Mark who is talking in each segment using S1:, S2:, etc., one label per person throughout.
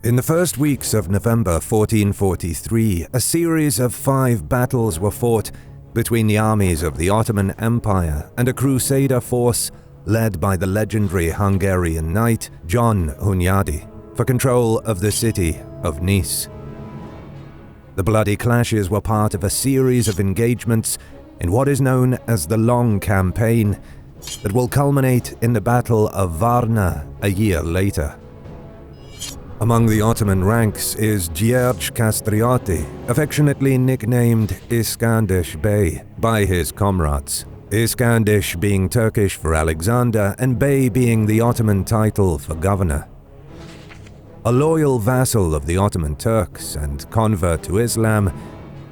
S1: In the first weeks of November 1443, a series of 5 battles were fought between the armies of the Ottoman Empire and a crusader force led by the legendary Hungarian knight John Hunyadi for control of the city of Nice. The bloody clashes were part of a series of engagements in what is known as the Long Campaign that will culminate in the Battle of Varna a year later. Among the Ottoman ranks is György Kastrioti, affectionately nicknamed Iskandish Bey by his comrades, Iskandish being Turkish for Alexander and Bey being the Ottoman title for governor. A loyal vassal of the Ottoman Turks and convert to Islam,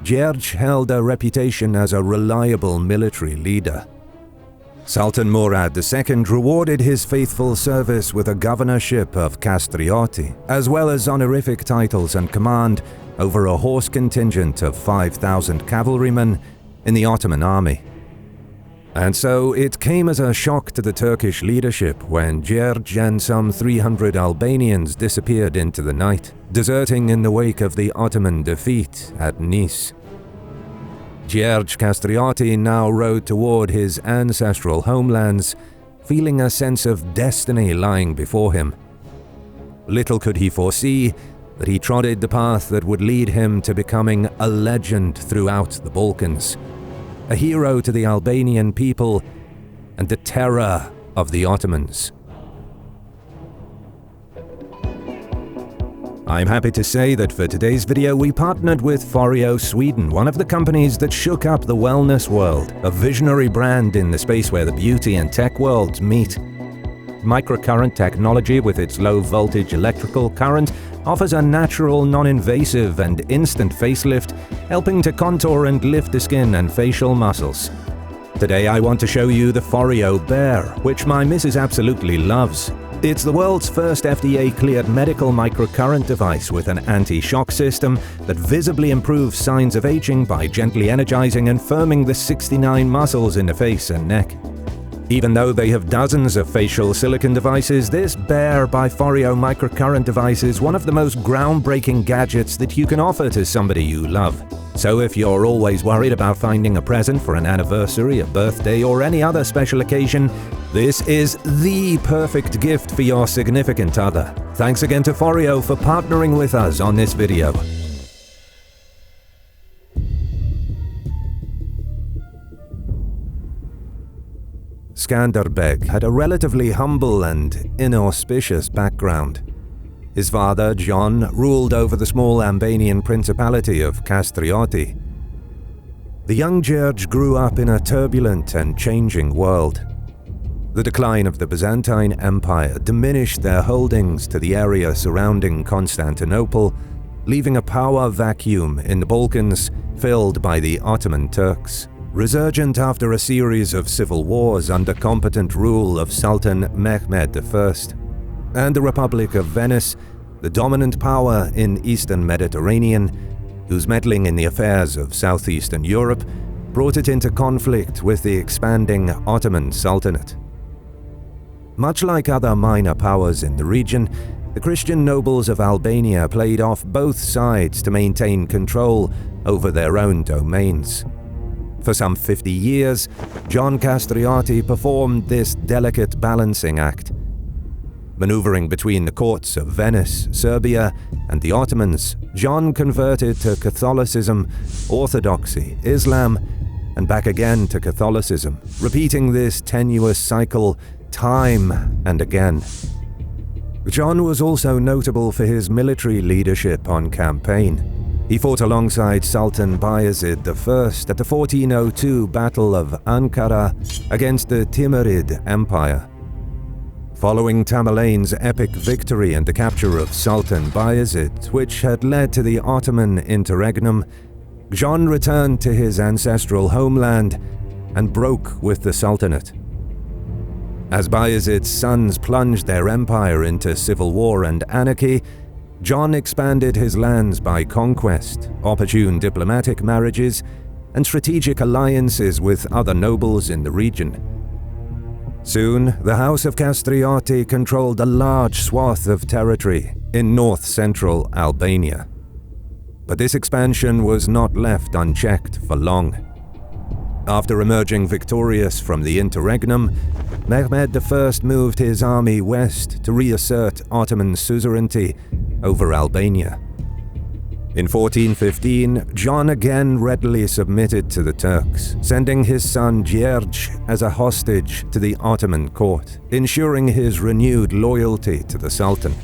S1: György held a reputation as a reliable military leader. Sultan Murad II rewarded his faithful service with a governorship of Kastrioti, as well as honorific titles and command over a horse contingent of 5,000 cavalrymen in the Ottoman army. And so it came as a shock to the Turkish leadership when György and some 300 Albanians disappeared into the night, deserting in the wake of the Ottoman defeat at Nice. György Kastrioti now rode toward his ancestral homelands, feeling a sense of destiny lying before him. Little could he foresee that he trotted the path that would lead him to becoming a legend throughout the Balkans, a hero to the Albanian people and the terror of the Ottomans. I'm happy to say that for today's video we partnered with Foreo Sweden, one of the companies that shook up the wellness world, a visionary brand in the space where the beauty and tech worlds meet. Microcurrent technology with its low-voltage electrical current offers a natural, non-invasive and instant facelift, helping to contour and lift the skin and facial muscles. Today I want to show you the Foreo Bear, which my missus absolutely loves. It's the world's first FDA-cleared medical microcurrent device with an anti-shock system that visibly improves signs of aging by gently energizing and firming the 69 muscles in the face and neck. Even though they have dozens of facial silicone devices, this Bear by Foreo microcurrent device is one of the most groundbreaking gadgets that you can offer to somebody you love. So if you're always worried about finding a present for an anniversary, a birthday, or any other special occasion, this is the perfect gift for your significant other. Thanks again to Foreo for partnering with us on this video. Skanderbeg had a relatively humble and inauspicious background. His father, John, ruled over the small Albanian principality of Kastrioti. The young György grew up in a turbulent and changing world. The decline of the Byzantine Empire diminished their holdings to the area surrounding Constantinople, leaving a power vacuum in the Balkans filled by the Ottoman Turks. Resurgent after a series of civil wars under competent rule of Sultan Mehmed I, and the Republic of Venice, the dominant power in Eastern Mediterranean, whose meddling in the affairs of southeastern Europe brought it into conflict with the expanding Ottoman Sultanate. Much like other minor powers in the region, the Christian nobles of Albania played off both sides to maintain control over their own domains. For some 50 years, John Kastrioti performed this delicate balancing act. Maneuvering between the courts of Venice, Serbia, and the Ottomans, John converted to Catholicism, Orthodoxy, Islam, and back again to Catholicism, repeating this tenuous cycle time and again. John was also notable for his military leadership on campaign. He fought alongside Sultan Bayezid I at the 1402 Battle of Ankara against the Timurid Empire. Following Tamerlane's epic victory and the capture of Sultan Bayezid, which had led to the Ottoman interregnum, John returned to his ancestral homeland and broke with the Sultanate. As Bayezid's sons plunged their empire into civil war and anarchy, John expanded his lands by conquest, opportune diplomatic marriages, and strategic alliances with other nobles in the region. Soon, the House of Kastrioti controlled a large swath of territory, in north-central Albania. But this expansion was not left unchecked for long. After emerging victorious from the interregnum, Mehmed I moved his army west to reassert Ottoman suzerainty over Albania. In 1415, John again readily submitted to the Turks, sending his son Gjergj as a hostage to the Ottoman court, ensuring his renewed loyalty to the Sultan.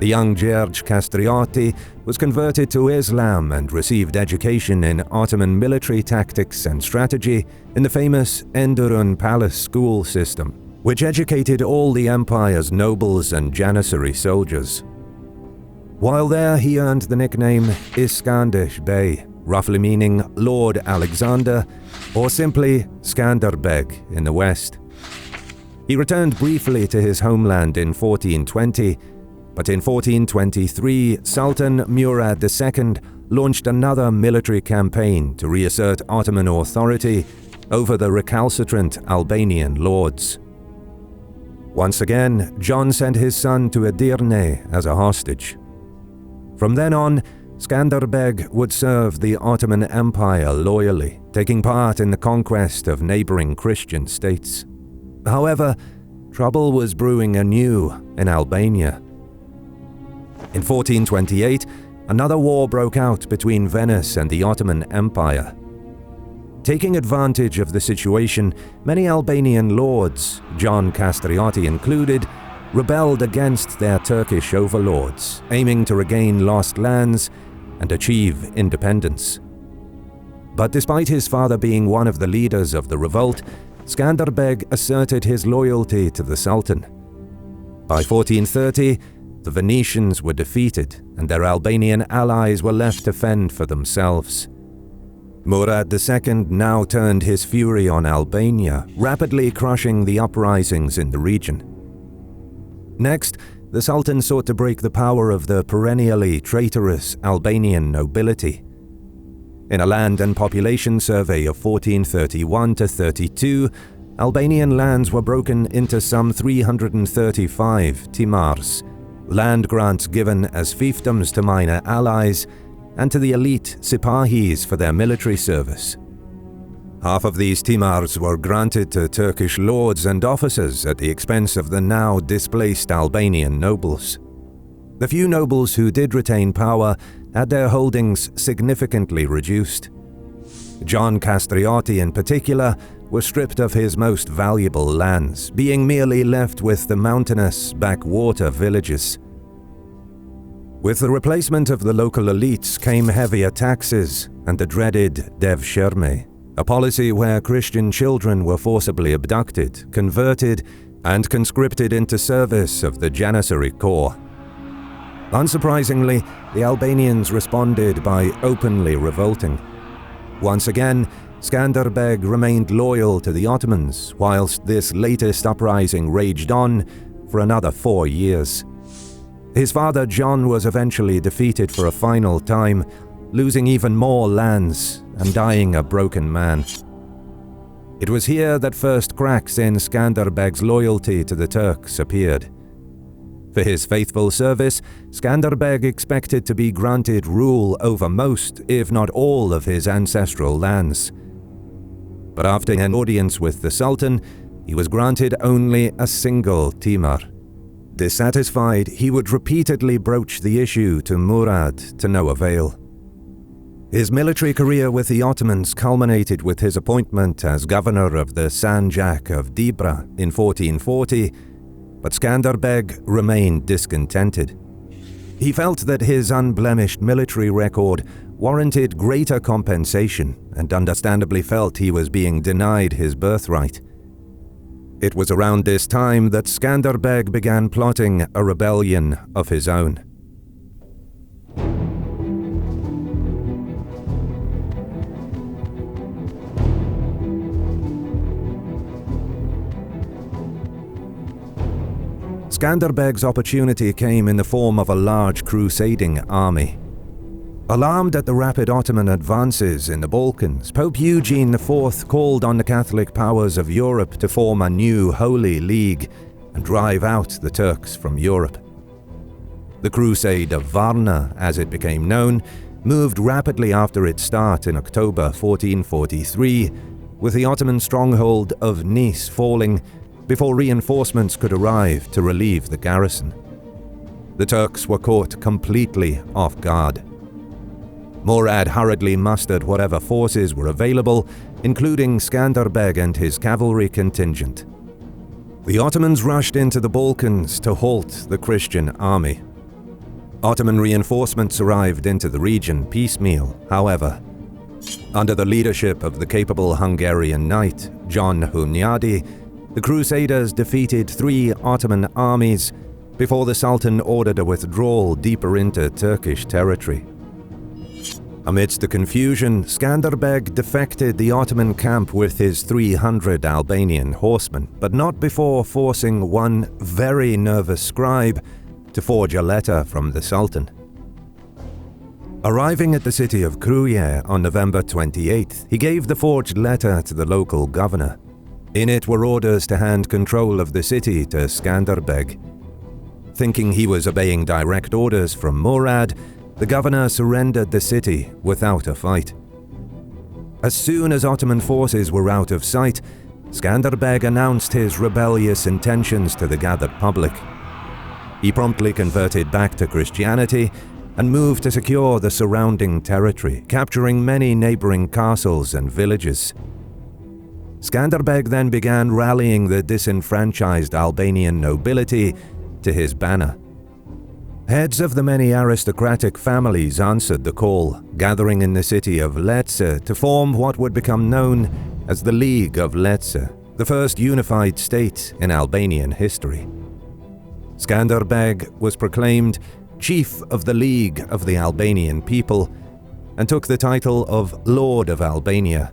S1: The young Gjergj Kastrioti was converted to Islam and received education in Ottoman military tactics and strategy in the famous Enderun Palace school system, which educated all the empire's nobles and janissary soldiers. While there, he earned the nickname Iskandish Bey, roughly meaning Lord Alexander, or simply Skanderbeg in the west. He returned briefly to his homeland in 1420, but in 1423, Sultan Murad II launched another military campaign to reassert Ottoman authority over the recalcitrant Albanian lords. Once again, John sent his son to Edirne as a hostage. From then on, Skanderbeg would serve the Ottoman Empire loyally, taking part in the conquest of neighboring Christian states. However, trouble was brewing anew in Albania. In 1428, another war broke out between Venice and the Ottoman Empire. Taking advantage of the situation, many Albanian lords, John Kastrioti included, rebelled against their Turkish overlords, aiming to regain lost lands and achieve independence. But despite his father being one of the leaders of the revolt, Skanderbeg asserted his loyalty to the Sultan. By 1430, the Venetians were defeated, and their Albanian allies were left to fend for themselves. Murad II now turned his fury on Albania, rapidly crushing the uprisings in the region. Next, the Sultan sought to break the power of the perennially traitorous Albanian nobility. In a land and population survey of 1431-32, Albanian lands were broken into some 335 timars, land grants given as fiefdoms to minor allies and to the elite Sipahis for their military service. Half of these timars were granted to Turkish lords and officers at the expense of the now displaced Albanian nobles. The few nobles who did retain power had their holdings significantly reduced. John Kastrioti in particular was stripped of his most valuable lands, being merely left with the mountainous backwater villages. With the replacement of the local elites came heavier taxes and the dreaded devshirme, a policy where Christian children were forcibly abducted, converted, and conscripted into service of the Janissary Corps. Unsurprisingly, the Albanians responded by openly revolting. Once again, Skanderbeg remained loyal to the Ottomans, whilst this latest uprising raged on for another 4 years. His father John was eventually defeated for a final time, losing even more lands and dying a broken man. It was here that first cracks in Skanderbeg's loyalty to the Turks appeared. For his faithful service, Skanderbeg expected to be granted rule over most, if not all, of his ancestral lands. But after an audience with the Sultan, he was granted only a single timar. Dissatisfied, he would repeatedly broach the issue to Murad to no avail. His military career with the Ottomans culminated with his appointment as governor of the Sanjak of Dibra in 1440, but Skanderbeg remained discontented. He felt that his unblemished military record warranted greater compensation and understandably felt he was being denied his birthright. It was around this time that Skanderbeg began plotting a rebellion of his own. Skanderbeg's opportunity came in the form of a large crusading army. Alarmed at the rapid Ottoman advances in the Balkans, Pope Eugene IV called on the Catholic powers of Europe to form a new Holy League and drive out the Turks from Europe. The Crusade of Varna, as it became known, moved rapidly after its start in October 1443, with the Ottoman stronghold of Nice falling before reinforcements could arrive to relieve the garrison. The Turks were caught completely off guard. Murad hurriedly mustered whatever forces were available, including Skanderbeg and his cavalry contingent. The Ottomans rushed into the Balkans to halt the Christian army. Ottoman reinforcements arrived into the region piecemeal, however. Under the leadership of the capable Hungarian knight, John Hunyadi, the Crusaders defeated 3 Ottoman armies before the Sultan ordered a withdrawal deeper into Turkish territory. Amidst the confusion, Skanderbeg defected the Ottoman camp with his 300 Albanian horsemen, but not before forcing one very nervous scribe to forge a letter from the Sultan. Arriving at the city of Kruye on November 28th, he gave the forged letter to the local governor. In it were orders to hand control of the city to Skanderbeg. Thinking he was obeying direct orders from Murad, the governor surrendered the city without a fight. As soon as Ottoman forces were out of sight, Skanderbeg announced his rebellious intentions to the gathered public. He promptly converted back to Christianity and moved to secure the surrounding territory, capturing many neighboring castles and villages. Skanderbeg then began rallying the disenfranchised Albanian nobility to his banner. Heads of the many aristocratic families answered the call, gathering in the city of Lecce to form what would become known as the League of Lecce, the first unified state in Albanian history. Skanderbeg was proclaimed Chief of the League of the Albanian people and took the title of Lord of Albania.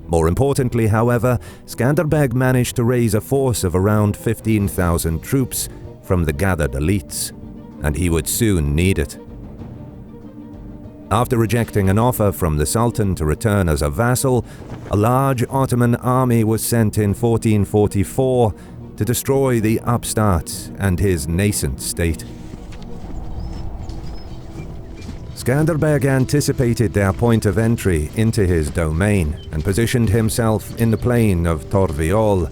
S1: More importantly, however, Skanderbeg managed to raise a force of around 15,000 troops from the gathered elites, and he would soon need it. After rejecting an offer from the Sultan to return as a vassal, a large Ottoman army was sent in 1444 to destroy the upstart and his nascent state. Skanderbeg anticipated their point of entry into his domain and positioned himself in the plain of Torviol,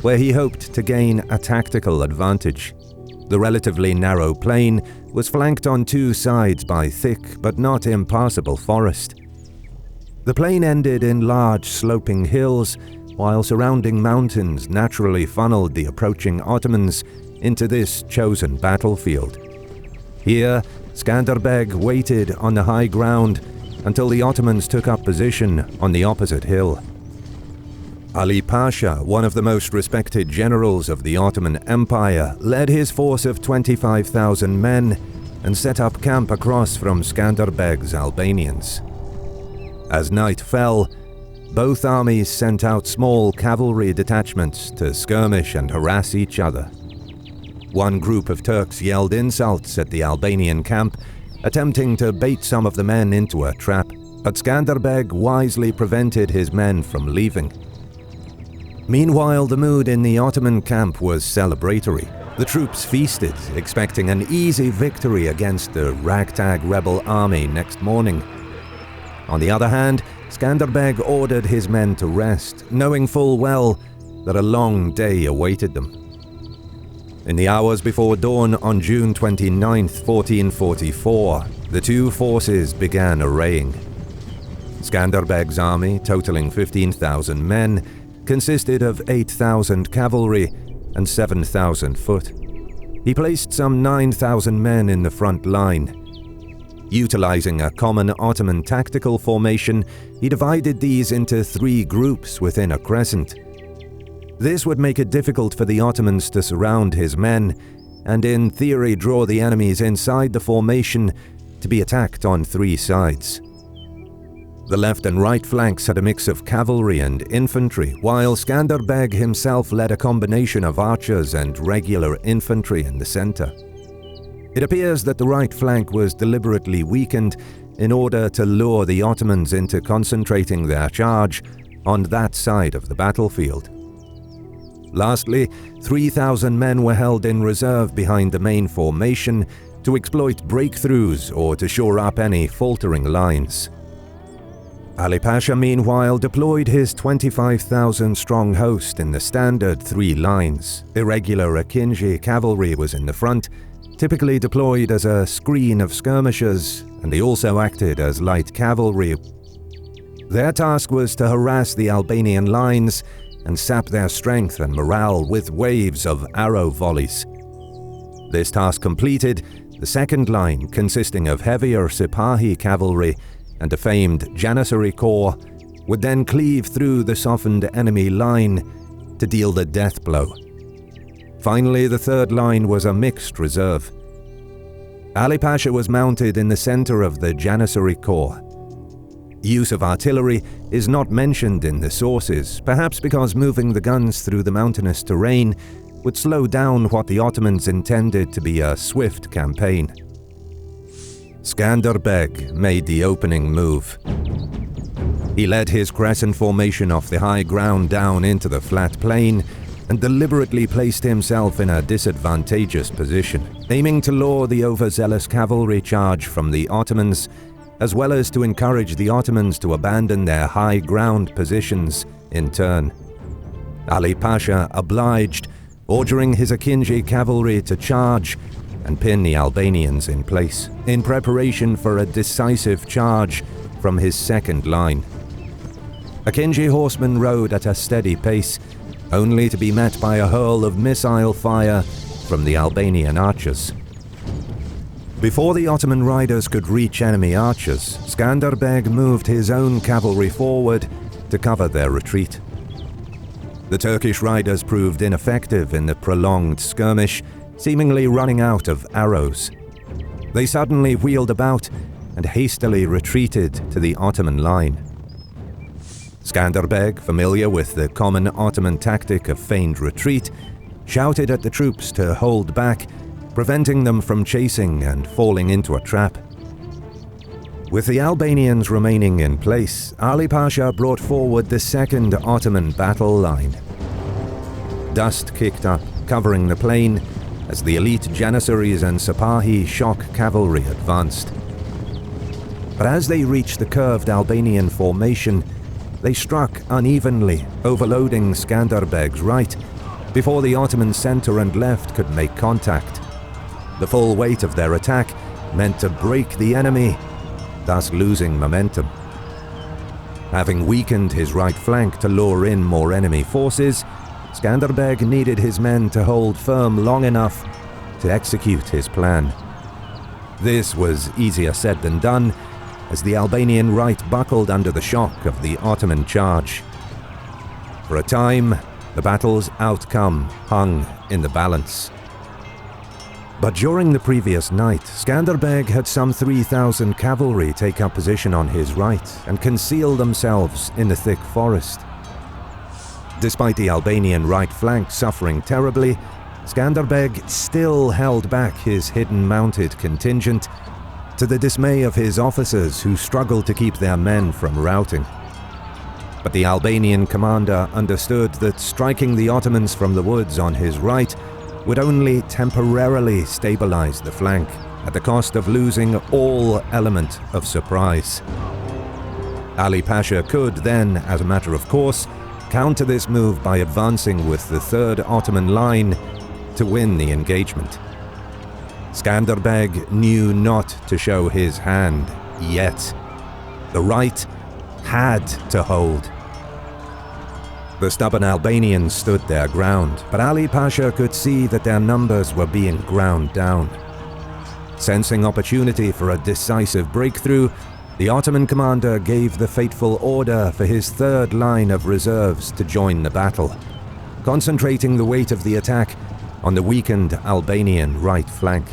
S1: where he hoped to gain a tactical advantage. The relatively narrow plain was flanked on 2 sides by thick but not impassable forest. The plain ended in large sloping hills, while surrounding mountains naturally funneled the approaching Ottomans into this chosen battlefield. Here, Skanderbeg waited on the high ground until the Ottomans took up position on the opposite hill. Ali Pasha, one of the most respected generals of the Ottoman Empire, led his force of 25,000 men and set up camp across from Skanderbeg's Albanians. As night fell, both armies sent out small cavalry detachments to skirmish and harass each other. One group of Turks yelled insults at the Albanian camp, attempting to bait some of the men into a trap, but Skanderbeg wisely prevented his men from leaving. Meanwhile, the mood in the Ottoman camp was celebratory. The troops feasted, expecting an easy victory against the ragtag rebel army next morning. On the other hand, Skanderbeg ordered his men to rest, knowing full well that a long day awaited them. In the hours before dawn on June 29, 1444, the 2 forces began arraying. Skanderbeg's army, totaling 15,000 men, consisted of 8,000 cavalry and 7,000 foot. He placed some 9,000 men in the front line. Utilizing a common Ottoman tactical formation, he divided these into 3 groups within a crescent. This would make it difficult for the Ottomans to surround his men, and in theory draw the enemies inside the formation to be attacked on 3 sides. The left and right flanks had a mix of cavalry and infantry, while Skanderbeg himself led a combination of archers and regular infantry in the center. It appears that the right flank was deliberately weakened in order to lure the Ottomans into concentrating their charge on that side of the battlefield. Lastly, 3,000 men were held in reserve behind the main formation to exploit breakthroughs or to shore up any faltering lines. Ali Pasha, meanwhile, deployed his 25,000-strong host in the standard 3 lines. Irregular Akinji cavalry was in the front, typically deployed as a screen of skirmishers, and they also acted as light cavalry. Their task was to harass the Albanian lines and sap their strength and morale with waves of arrow volleys. This task completed, the second line, consisting of heavier Sipahi cavalry and a famed Janissary corps, would then cleave through the softened enemy line to deal the death blow. Finally, the third line was a mixed reserve. Ali Pasha was mounted in the center of the Janissary corps. Use of artillery is not mentioned in the sources, perhaps because moving the guns through the mountainous terrain would slow down what the Ottomans intended to be a swift campaign. Skanderbeg made the opening move. He led his crescent formation off the high ground down into the flat plain and deliberately placed himself in a disadvantageous position, aiming to lure the overzealous cavalry charge from the Ottomans, as well as to encourage the Ottomans to abandon their high ground positions in turn. Ali Pasha obliged, ordering his Akinji cavalry to charge and pin the Albanians in place, in preparation for a decisive charge from his second line. Akinji horsemen rode at a steady pace, only to be met by a hurl of missile fire from the Albanian archers. Before the Ottoman riders could reach enemy archers, Skanderbeg moved his own cavalry forward to cover their retreat. The Turkish riders proved ineffective in the prolonged skirmish, seemingly running out of arrows. They suddenly wheeled about and hastily retreated to the Ottoman line. Skanderbeg, familiar with the common Ottoman tactic of feigned retreat, shouted at the troops to hold back, preventing them from chasing and falling into a trap. With the Albanians remaining in place, Ali Pasha brought forward the second Ottoman battle line. Dust kicked up, covering the plain, as the elite Janissaries and Sipahi shock cavalry advanced. But as they reached the curved Albanian formation, they struck unevenly, overloading Skanderbeg's right, before the Ottoman center and left could make contact. The full weight of their attack meant to break the enemy, thus losing momentum. Having weakened his right flank to lure in more enemy forces, Skanderbeg needed his men to hold firm long enough to execute his plan. This was easier said than done, as the Albanian right buckled under the shock of the Ottoman charge. For a time, the battle's outcome hung in the balance. But during the previous night, Skanderbeg had some 3,000 cavalry take up position on his right and conceal themselves in the thick forest. Despite the Albanian right flank suffering terribly, Skanderbeg still held back his hidden mounted contingent, to the dismay of his officers who struggled to keep their men from routing. But the Albanian commander understood that striking the Ottomans from the woods on his right would only temporarily stabilize the flank, at the cost of losing all element of surprise. Ali Pasha could then, as a matter of course, counter this move by advancing with the third Ottoman line to win the engagement. Skanderbeg knew not to show his hand yet. The right had to hold. The stubborn Albanians stood their ground, but Ali Pasha could see that their numbers were being ground down. Sensing opportunity for a decisive breakthrough, the Ottoman commander gave the fateful order for his third line of reserves to join the battle, concentrating the weight of the attack on the weakened Albanian right flank.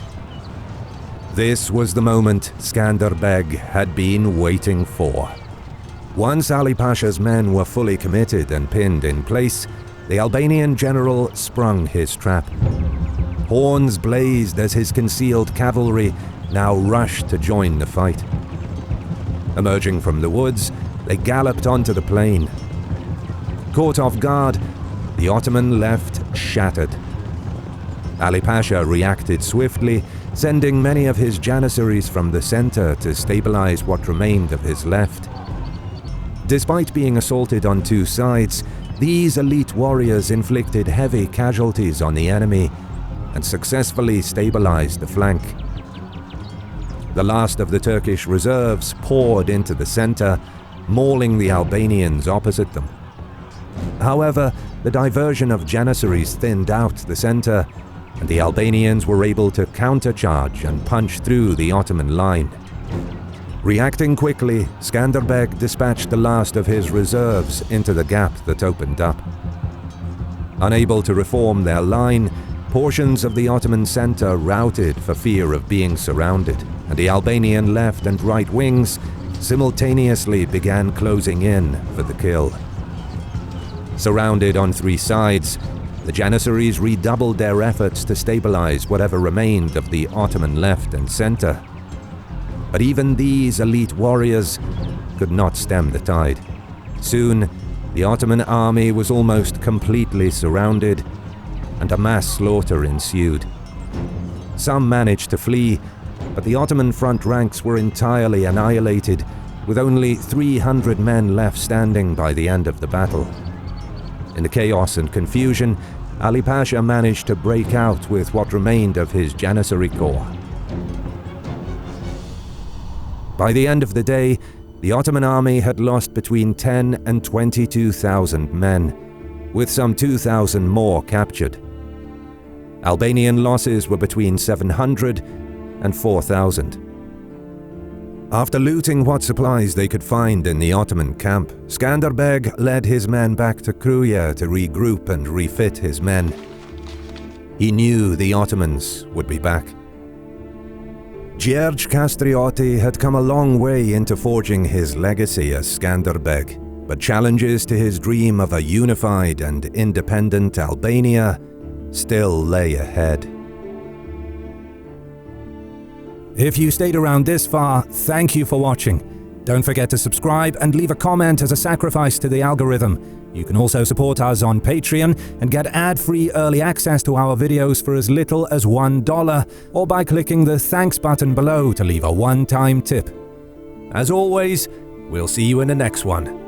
S1: This was the moment Skanderbeg had been waiting for. Once Ali Pasha's men were fully committed and pinned in place, the Albanian general sprung his trap. Horns blazed as his concealed cavalry now rushed to join the fight. Emerging from the woods, they galloped onto the plain. Caught off guard, the Ottoman left shattered. Ali Pasha reacted swiftly, sending many of his janissaries from the center to stabilize what remained of his left. Despite being assaulted on two sides, these elite warriors inflicted heavy casualties on the enemy and successfully stabilized the flank. The last of the Turkish reserves poured into the center, mauling the Albanians opposite them. However, the diversion of janissaries thinned out the center, and the Albanians were able to countercharge and punch through the Ottoman line. Reacting quickly, Skanderbeg dispatched the last of his reserves into the gap that opened up. Unable to reform their line, portions of the Ottoman center routed for fear of being surrounded, and the Albanian left and right wings simultaneously began closing in for the kill. Surrounded on three sides, the janissaries redoubled their efforts to stabilize whatever remained of the Ottoman left and center. But even these elite warriors could not stem the tide. Soon, the Ottoman army was almost completely surrounded, and a mass slaughter ensued. Some managed to flee, but the Ottoman front ranks were entirely annihilated, with only 300 men left standing by the end of the battle. In the chaos and confusion, Ali Pasha managed to break out with what remained of his Janissary Corps. By the end of the day, the Ottoman army had lost between 10 and 22,000 men, with some 2,000 more captured. Albanian losses were between 700 and 4,000. After looting what supplies they could find in the Ottoman camp, Skanderbeg led his men back to Kruja to regroup and refit his men. He knew the Ottomans would be back. Gjergj Kastrioti had come a long way into forging his legacy as Skanderbeg, but challenges to his dream of a unified and independent Albania still lay ahead. If you stayed around this far, thank you for watching. Don't forget to subscribe and leave a comment as a sacrifice to the algorithm. You can also support us on Patreon and get ad-free early access to our videos for as little as $1, or by clicking the thanks button below to leave a one-time tip. As always, we'll see you in the next one.